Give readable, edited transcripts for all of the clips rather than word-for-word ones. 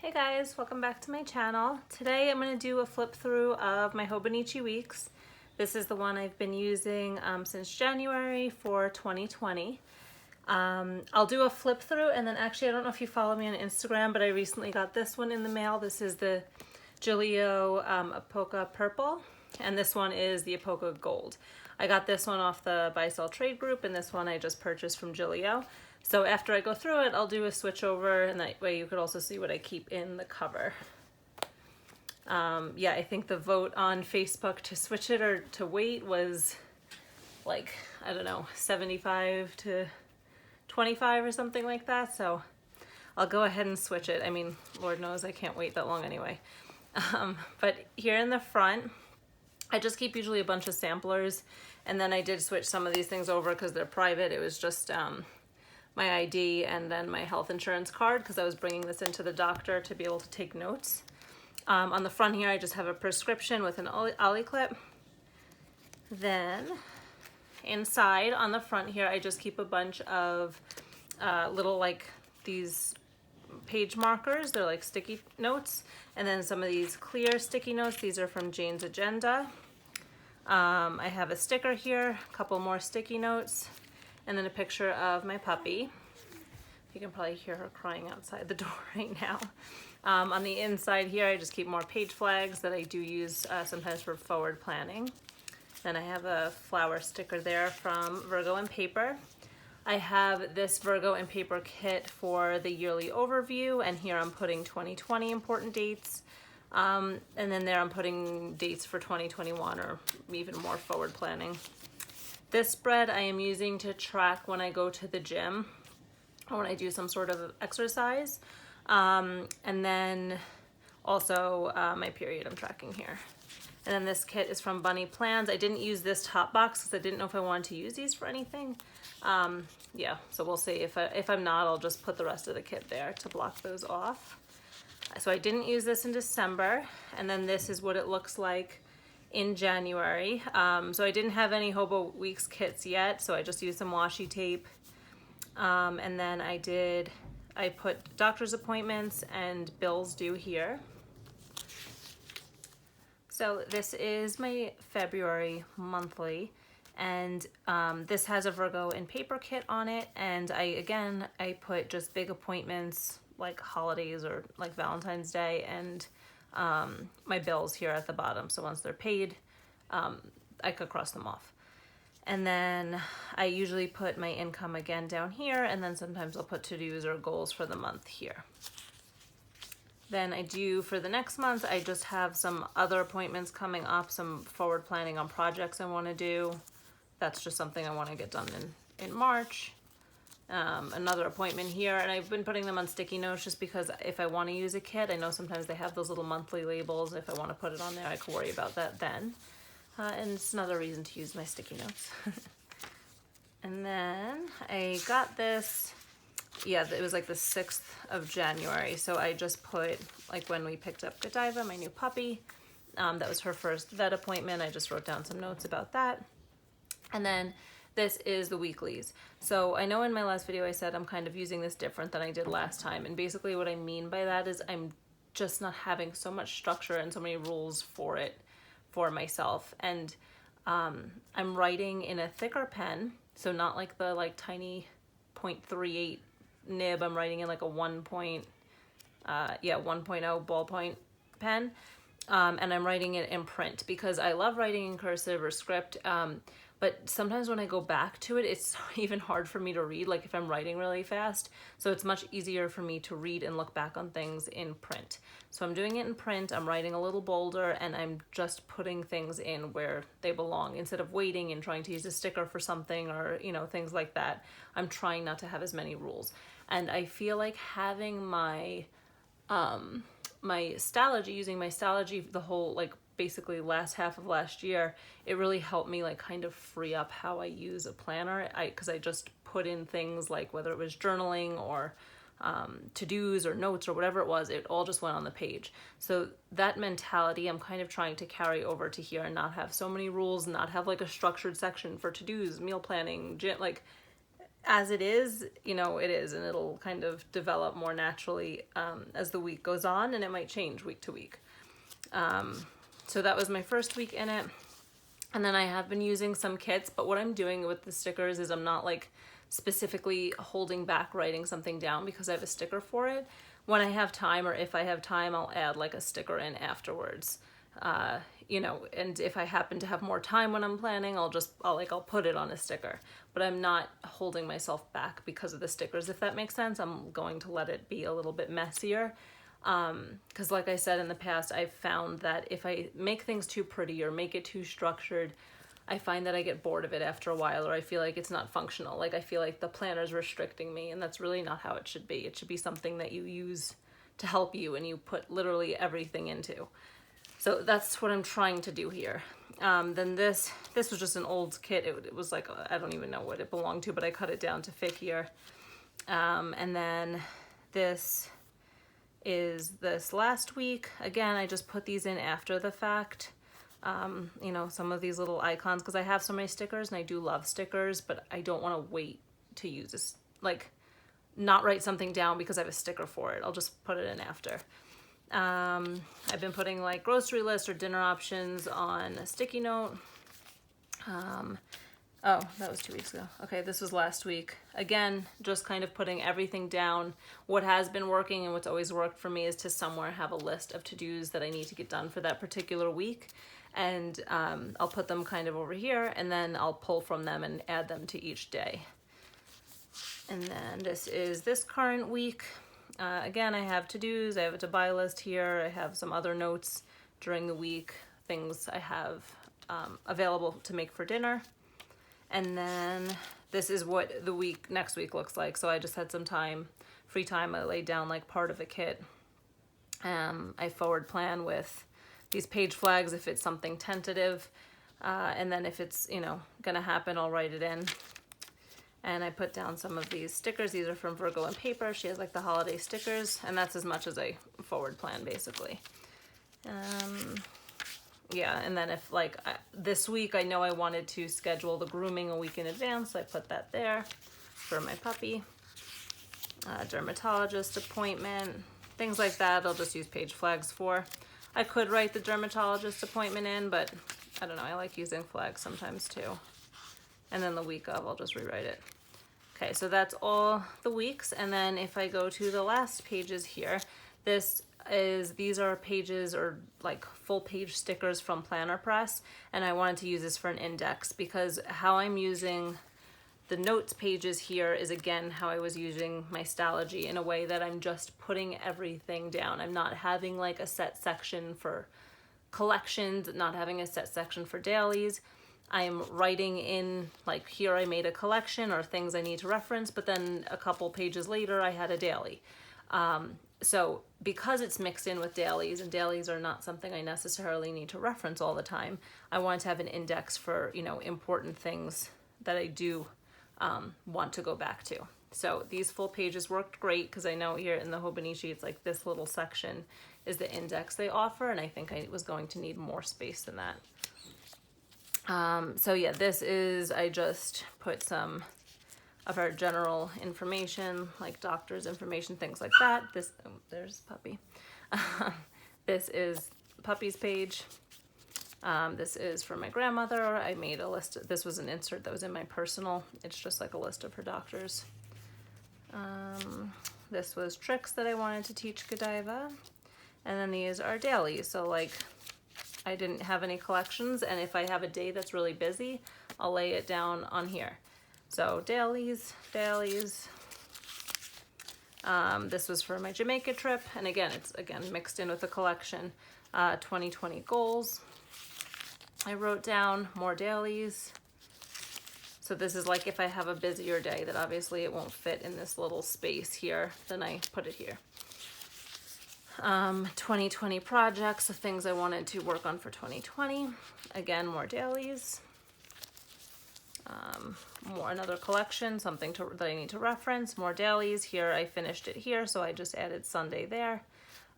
Hey guys, welcome back to my channel. Today I'm going to do a flip through of my hobonichi weeks. This is the one I've been using since January for 2020. I'll do a flip through, and then actually I don't know if you follow me on Instagram, but I recently got this one in the mail. This is the Gillio Apoca Purple, and this one is the Apoca Gold. I got this one off the Buy Sell Trade group, and this one I just purchased from Gillio. So after I go through it, I'll do a switch over, and that way you could also see what I keep in the cover. Yeah, I think the vote on Facebook to switch it or to wait was like, I don't know, 75 to 25 or something like that. So I'll go ahead and switch it. I mean, Lord knows I can't wait that long anyway. But here in the front, I just keep usually a bunch of samplers, and then I did switch some of these things over because they're private. It was just my ID and then my health insurance card, because I was bringing this into the doctor to be able to take notes. On the front here, I just have a prescription with an ollie clip. Then inside on the front here, I just keep a bunch of little, like, these page markers. They're like sticky notes. And then some of these clear sticky notes. These are from Jane's Agenda. I have a sticker here, a couple more sticky notes, and then a picture of my puppy. You can probably hear her crying outside the door right now. On the inside here, I just keep more page flags that I do use sometimes for forward planning. Then I have a flower sticker there from Virgo and Paper. I have this Virgo and Paper kit for the yearly overview, and here I'm putting 2020 important dates. And then there I'm putting dates for 2021 or even more forward planning. This spread I am using to track when I go to the gym or when I do some sort of exercise. And then also my period I'm tracking here. And then this kit is from Bunny Plans. I didn't use this top box because I didn't know if I wanted to use these for anything. Yeah, so we'll see. If I'm not, I'll just put the rest of the kit there to block those off. So I didn't use this in December, and then this is what it looks like in January. So I didn't have any Hobo Weeks kits yet, so I just used some washi tape. And then I put doctor's appointments and bills due here. So this is my February monthly, and this has a Virgo and Paper kit on it, and I put just big appointments like holidays or like Valentine's Day, and my bills here at the bottom. So once they're paid, I could cross them off. And then I usually put my income again down here, and then sometimes I'll put to-dos or goals for the month here. Then I do for the next month, I just have some other appointments coming up, some forward planning on projects I want to do. That's just something I want to get done in March. Another appointment here, and I've been putting them on sticky notes just because if I want to use a kit, I know sometimes they have those little monthly labels. If I want to put it on there, I can worry about that then. And it's another reason to use my sticky notes. And then I got this, yeah, it was like the 6th of January. So I just put, like, when we picked up Godiva, my new puppy, that was her first vet appointment. I just wrote down some notes about that. And then this is the weeklies. So I know in my last video I said I'm kind of using this different than I did last time. And basically what I mean by that is I'm just not having so much structure and so many rules for it for myself. And I'm writing in a thicker pen. So not like the tiny 0.38 nib. I'm writing in like a 1.0 ballpoint pen. And I'm writing it in print because I love writing in cursive or script. But sometimes when I go back to it, it's even hard for me to read, like if I'm writing really fast. So it's much easier for me to read and look back on things in print. So I'm doing it in print, I'm writing a little bolder, and I'm just putting things in where they belong. Instead of waiting and trying to use a sticker for something or, things like that, I'm trying not to have as many rules. And I feel like having my Stalogy, using my Stalogy the whole, basically last half of last year, it really helped me kind of free up how I use a planner. Because I just put in things like whether it was journaling or to-dos or notes or whatever it was, it all just went on the page. So that mentality I'm kind of trying to carry over to here and not have so many rules, not have a structured section for to-dos, meal planning, as it is, you know, it is, and it'll kind of develop more naturally as the week goes on, and it might change week to week. So that was my first week in it. And then I have been using some kits, but what I'm doing with the stickers is I'm not like specifically holding back writing something down because I have a sticker for it. When I have time, or if I have time, I'll add like a sticker in afterwards. You know, and if I happen to have more time when I'm planning, I'll put it on a sticker, but I'm not holding myself back because of the stickers, if that makes sense. I'm going to let it be a little bit messier. Because like I said in the past, I've found that if I make things too pretty or make it too structured, I find that I get bored of it after a while, or I feel like it's not functional. Like I feel like the planner's restricting me, and that's really not how it should be. It should be something that you use to help you and you put literally everything into. So that's what I'm trying to do here. Then this was just an old kit. It was like, I don't even know what it belonged to, but I cut it down to fit here. And then this is this last week. Again, I just put these in after the fact. You know, some of these little icons, because I have so many stickers and I do love stickers, but I don't want to wait to use this, like not write something down because I have a sticker for it. I'll just put it in after. I've been putting like grocery lists or dinner options on a sticky note. Oh, that was 2 weeks ago. Okay, this was last week. Again, just kind of putting everything down. What has been working and what's always worked for me is to somewhere have a list of to-dos that I need to get done for that particular week. And I'll put them kind of over here, and then I'll pull from them and add them to each day. And then this is this current week. Again, I have to-dos, I have a to-buy list here, I have some other notes during the week, things I have available to make for dinner. And then this is what the week next week looks like. So I just had some time, free time. I laid down like part of a kit. I forward plan with these page flags if it's something tentative. And then if it's, you know, gonna happen, I'll write it in. And I put down some of these stickers. These are from Virgo and Paper. She has like the holiday stickers, and that's as much as I forward plan basically. Yeah, and then if like this week, I know I wanted to schedule the grooming a week in advance, so I put that there for my puppy. Dermatologist appointment, things like that, I'll just use page flags for. I could write the dermatologist appointment in, but I don't know, I like using flags sometimes too. And then the week of, I'll just rewrite it. Okay, so that's all the weeks. And then if I go to the last pages here, these are pages or like full page stickers from Planner Press. And I wanted to use this for an index because how I'm using the notes pages here is again how I was using my Stylogy, in a way that I'm just putting everything down. I'm not having like a set section for collections, not having a set section for dailies. I'm writing in, like here I made a collection or things I need to reference, but then a couple pages later I had a daily. So because it's mixed in with dailies, and dailies are not something I necessarily need to reference all the time, I want to have an index for, you know, important things that I do want to go back to. So these full pages worked great because I know here in the hobonichi it's like this little section is the index they offer, and I think I was going to need more space than that. So yeah, this is, I just put some of our general information, like doctor's information, things like that. This, oh, there's Puppy. This is Puppy's page. This is for my grandmother. I made a list. This was an insert that was in my personal. It's just like a list of her doctors. This was tricks that I wanted to teach Godiva. And then these are dailies. So like, I didn't have any collections, and if I have a day that's really busy, I'll lay it down on here. So dailies. This was for my Jamaica trip, and again, it's mixed in with the collection. 2020 goals. I wrote down more dailies. So this is like if I have a busier day that obviously it won't fit in this little space here, then I put it here. 2020 projects, the things I wanted to work on for 2020. Again, more dailies. Another collection, something that I need to reference. More dailies. Here I finished it here, so I just added Sunday there.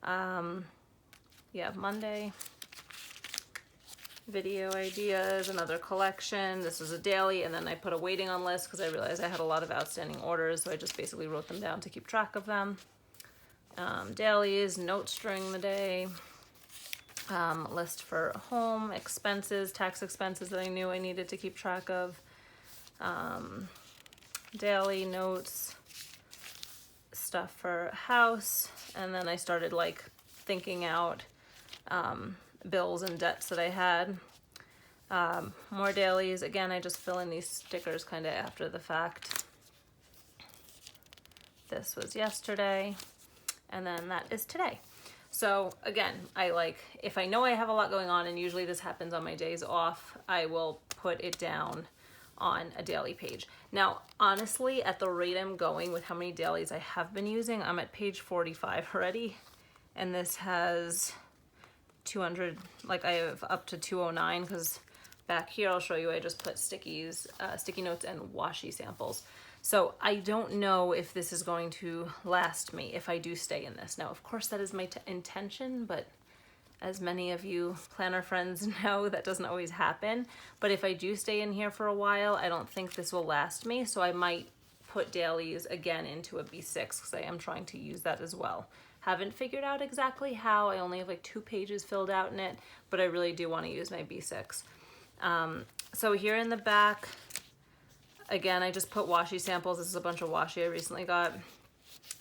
Yeah, Monday. video ideas, another collection. This is a daily, and then I put a waiting on list because I realized I had a lot of outstanding orders, so I just basically wrote them down to keep track of them. Dailies, notes during the day, list for home expenses, tax expenses that I knew I needed to keep track of, daily notes, stuff for house, and then I started like thinking out bills and debts that I had. More dailies. Again, I just fill in these stickers kind of after the fact. This was yesterday, and then that is today. So again, if I know I have a lot going on, and usually this happens on my days off, I will put it down on a daily page. Now, honestly, at the rate I'm going with how many dailies I have been using, I'm at page 45 already, and this has 200, like I have up to 209, because back here I'll show you I just put sticky notes and washi samples. So I don't know if this is going to last me if I do stay in this. Now, of course, that is my intention, but as many of you planner friends know, that doesn't always happen. But if I do stay in here for a while, I don't think this will last me. So I might put dailies again into a B6 because I am trying to use that as well. Haven't figured out exactly how. I only have like 2 pages filled out in it, but I really do want to use my B6. So here in the back, again, I just put washi samples. This is a bunch of washi I recently got.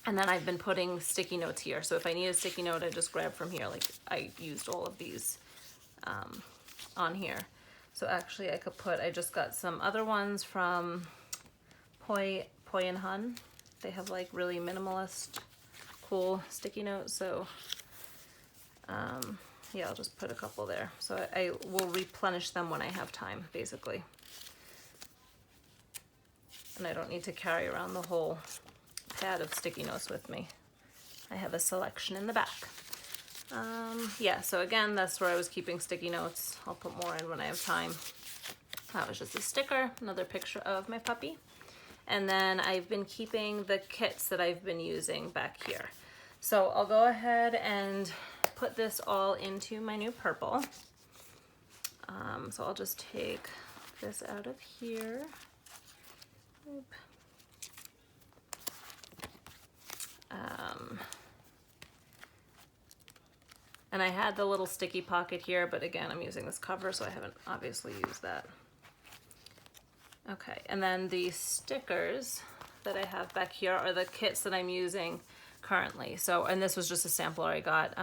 And then I've been putting sticky notes here. So if I need a sticky note, I just grab from here. Like I used all of these on here. So actually I just got some other ones from Poi and Hun. They have like really minimalist, cool sticky notes. So yeah, I'll just put a couple there. So I will replenish them when I have time, basically. And I don't need to carry around the whole pad of sticky notes with me. I have a selection in the back. Yeah, so again, that's where I was keeping sticky notes. I'll put more in when I have time. That was just a sticker, another picture of my puppy. And then I've been keeping the kits that I've been using back here. So I'll go ahead and put this all into my new purple. So I'll just take this out of here. Oop. And I had the little sticky pocket here, but again, I'm using this cover, so I haven't obviously used that. Okay, and then the stickers that I have back here are the kits that I'm using currently. So, and this was just a sampler I got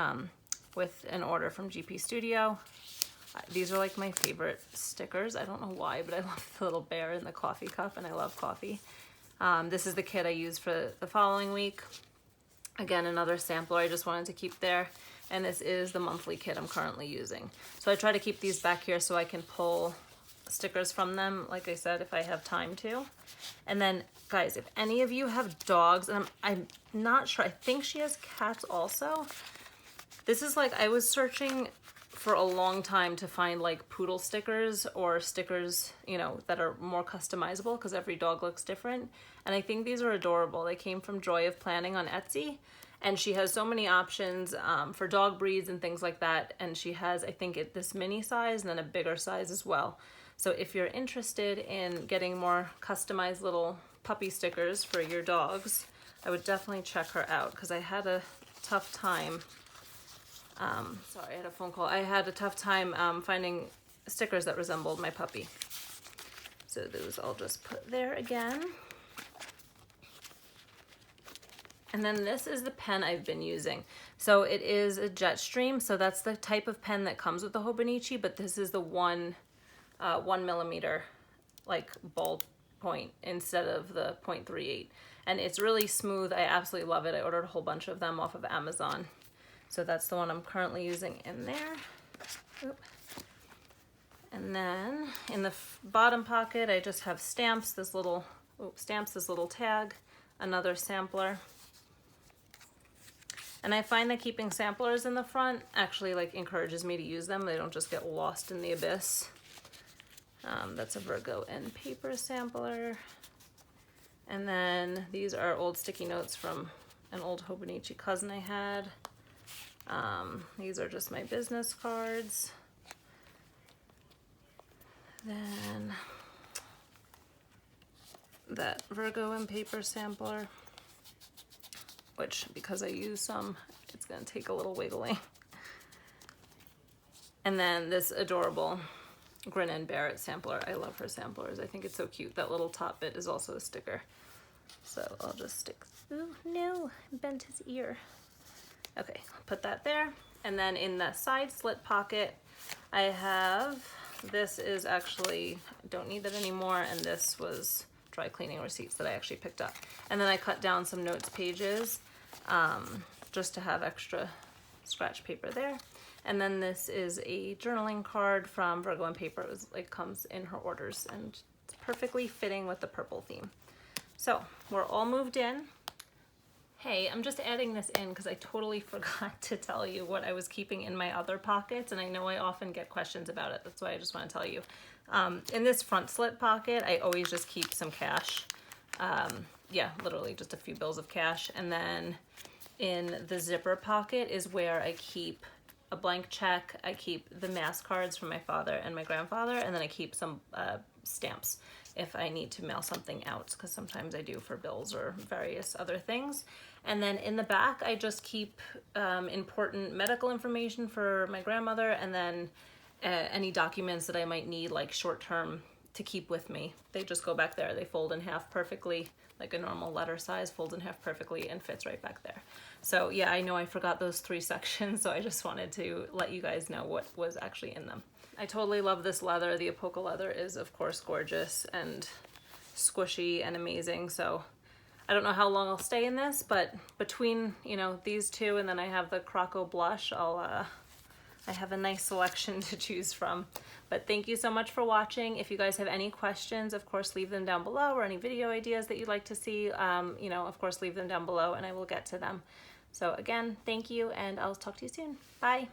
with an order from GP Studio. These are like my favorite stickers. I don't know why, but I love the little bear in the coffee cup, and I love coffee. This is the kit I use for the following week. Again, another sampler I just wanted to keep there. And this is the monthly kit I'm currently using. So I try to keep these back here so I can pull stickers from them, like I said, if I have time to. And then, guys, if any of you have dogs, and I'm not sure, I think she has cats also. This is like, I was searching for a long time to find like poodle stickers or stickers, you know, that are more customizable because every dog looks different. And I think these are adorable. They came from Joy of Planning on Etsy. And she has so many options for dog breeds and things like that. And she has, I think, this mini size and then a bigger size as well. So if you're interested in getting more customized little puppy stickers for your dogs, I would definitely check her out because I had a tough time. Sorry, I had a phone call. I had a tough time finding stickers that resembled my puppy. So those I'll just put there again. And then this is the pen I've been using. So it is a Jetstream. So that's the type of pen that comes with the Hobonichi, but this is the 1 millimeter like ball point instead of the 0.38. And it's really smooth. I absolutely love it. I ordered a whole bunch of them off of Amazon. So that's the one I'm currently using in there. Oop. And then in the bottom pocket, I just have stamps, this little tag, another sampler. And I find that keeping samplers in the front actually like encourages me to use them. They don't just get lost in the abyss. That's a Virgo and paper sampler. And then these are old sticky notes from an old Hobonichi cousin I had. These are just my business cards. Then that Virgo and paper sampler, which because I use some, it's gonna take a little wiggling. And then this adorable Grin and Bear It sampler. I love her samplers. I think it's so cute. That little top bit is also a sticker. So I'll just stick, oh no, I bent his ear. Okay, I'll put that there. And then in the side slit pocket, I have, this is actually, I don't need that anymore, and this was dry cleaning receipts that I actually picked up. And then I cut down some notes pages just to have extra scratch paper there. And then this is a journaling card from Virgo and Paper. It comes in her orders, and it's perfectly fitting with the purple theme. So we're all moved in. Hey, I'm just adding this in because I totally forgot to tell you what I was keeping in my other pockets, and I know I often get questions about it. That's why I just want to tell you. In this front slit pocket, I always just keep some cash. Yeah, literally just a few bills of cash. And then in the zipper pocket is where I keep a blank check. I keep the mass cards from my father and my grandfather, and then I keep some stamps if I need to mail something out, because sometimes I do for bills or various other things. And then in the back, I just keep important medical information for my grandmother, and then any documents that I might need, like short-term, to keep with me. They just go back there. They fold in half perfectly, like a normal letter size, folds in half perfectly and fits right back there. So yeah, I know I forgot those 3 sections, so I just wanted to let you guys know what was actually in them. I totally love this leather. The Apoca leather is, of course, gorgeous and squishy and amazing. So I don't know how long I'll stay in this, but between, you know, these two, and then I have the Croco blush, I have a nice selection to choose from. But thank you so much for watching. If you guys have any questions, of course, leave them down below, or any video ideas that you'd like to see, you know, of course, leave them down below and I will get to them. So again, thank you, and I'll talk to you soon. Bye.